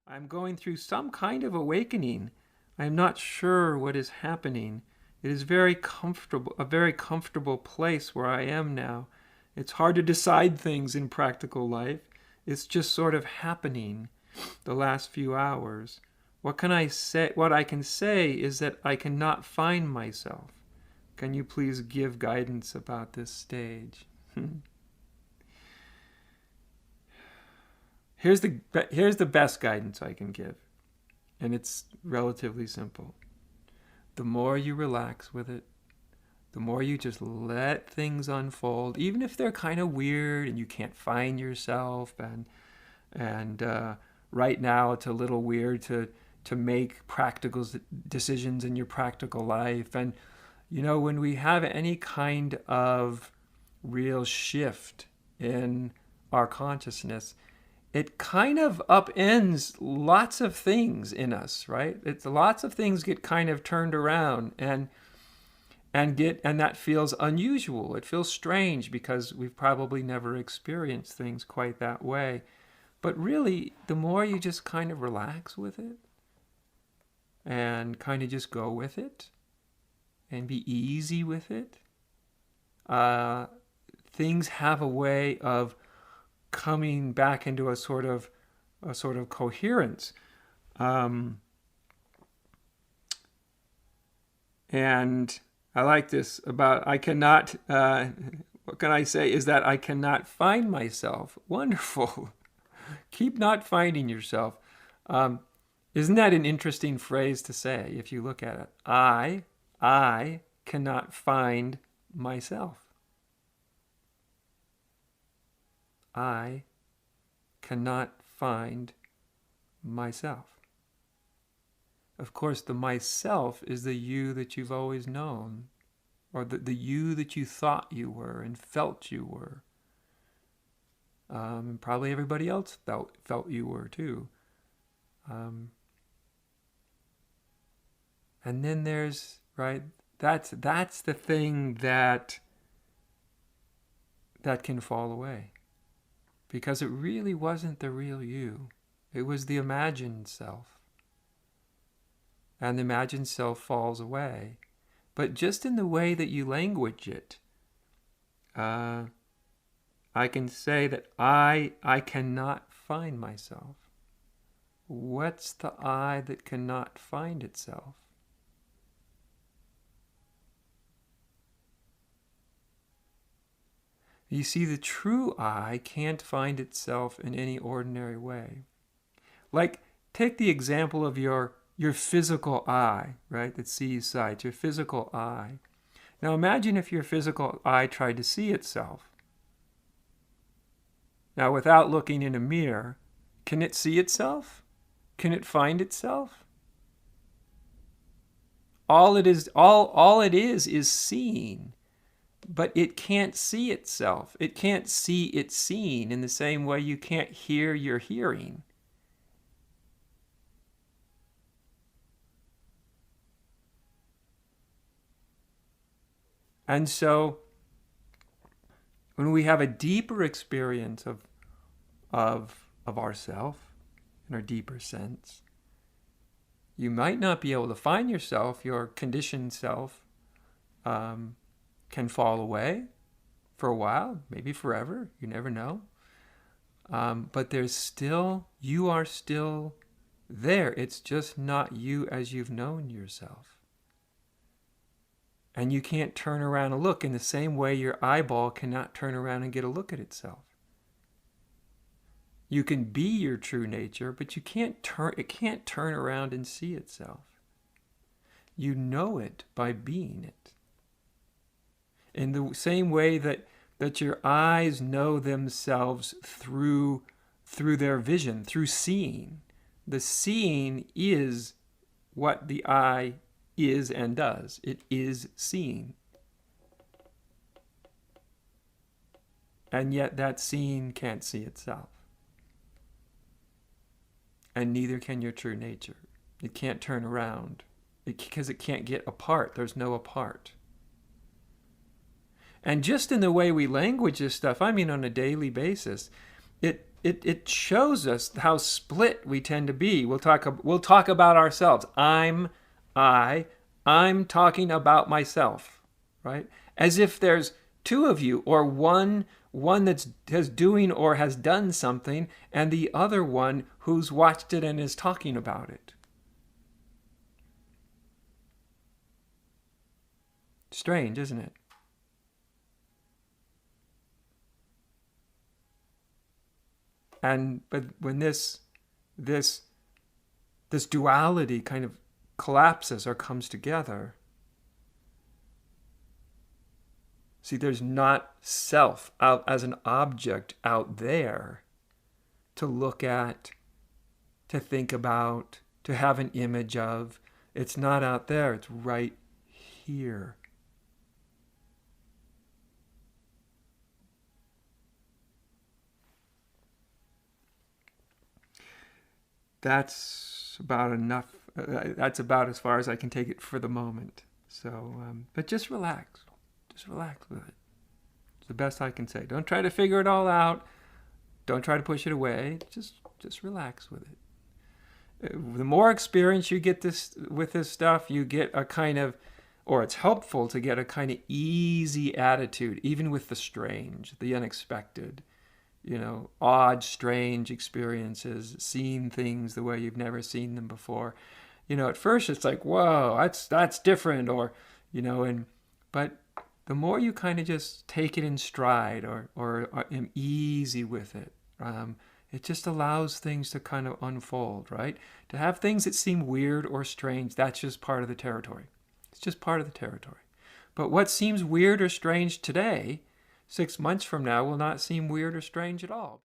I'm going through some kind of awakening. I am not sure what is happening. It is very comfortable, a very comfortable place where I am now. It's hard to decide things in practical life. It's just sort of happening the last few hours. What can I say? What I can say is that I cannot find myself. Can you please give guidance about this stage? Here's the best guidance I can give, and it's relatively simple. The more you relax with it, the more you just let things unfold, even if they're kind of weird and you can't find yourself, and right now it's a little weird to make practical decisions in your practical life. And when we have any kind of real shift in our consciousness, it kind of upends lots of things in us, right? It's lots of things get kind of turned around, and that feels unusual. It feels strange because we've probably never experienced things quite that way. But really, the more you just kind of relax with it and kind of just go with it and be easy with it, things have a way of coming back into a sort of coherence. And I like this about I cannot, what can I say, is that I cannot find myself. Wonderful. Keep not finding yourself. Isn't that an interesting phrase to say if you look at it? I cannot find myself. I cannot find myself. Of course, the myself is the you that you've always known, or the you that you thought you were and felt you were. And probably everybody else felt you were too. And then there's, right, that's the thing that can fall away. Because it really wasn't the real you. It was the imagined self. And the imagined self falls away. But just in the way that you language it, I can say that I cannot find myself. What's the I that cannot find itself? You see, the true I can't find itself in any ordinary way. Like, take the example of your physical eye, right, that sees sight, your physical eye. Now imagine if your physical eye tried to see itself. Now, without looking in a mirror, can it see itself? Can it find itself? All it is seeing. But it can't see itself. It can't see its seeing in the same way you can't hear your hearing. And so, when we have a deeper experience of ourself, in our deeper sense, you might not be able to find yourself. Your conditioned self can fall away for a while, maybe forever. You never know. But you are still there. It's just not you as you've known yourself. And you can't turn around and look in the same way your eyeball cannot turn around and get a look at itself. You can be your true nature, but it can't turn around and see itself. You know it by being it. In the same way that your eyes know themselves through their vision, through seeing. The seeing is what the eye is and does. It is seeing. And yet that seeing can't see itself. And neither can your true nature. It can't turn around because it can't get apart. There's no apart. And just in the way we language this stuff, I mean on a daily basis, it shows us how split we tend to be. We'll talk about ourselves. I'm talking about myself, right? As if there's two of you, or one that's doing or has done something, and the other one who's watched it and is talking about it. Strange, isn't it? But when this duality kind of collapses or comes together, see, there's not self out as an object out there to look at, to think about, to have an image of. It's not out there, it's right here. That's about enough. That's about as far as I can take it for the moment. So, but just relax. Just relax with it. It's the best I can say. Don't try to figure it all out. Don't try to push it away. Just relax with it. The more experience you get with this stuff, you get a kind of, or it's helpful to get a kind of easy attitude, even with the strange, the unexpected. Odd, strange experiences, seeing things the way you've never seen them before. At first it's like, whoa, that's different, or, but the more you kind of just take it in stride or am easy with it, it just allows things to kind of unfold, right? To have things that seem weird or strange, that's just part of the territory. It's just part of the territory. But what seems weird or strange today, 6 months from now, will not seem weird or strange at all.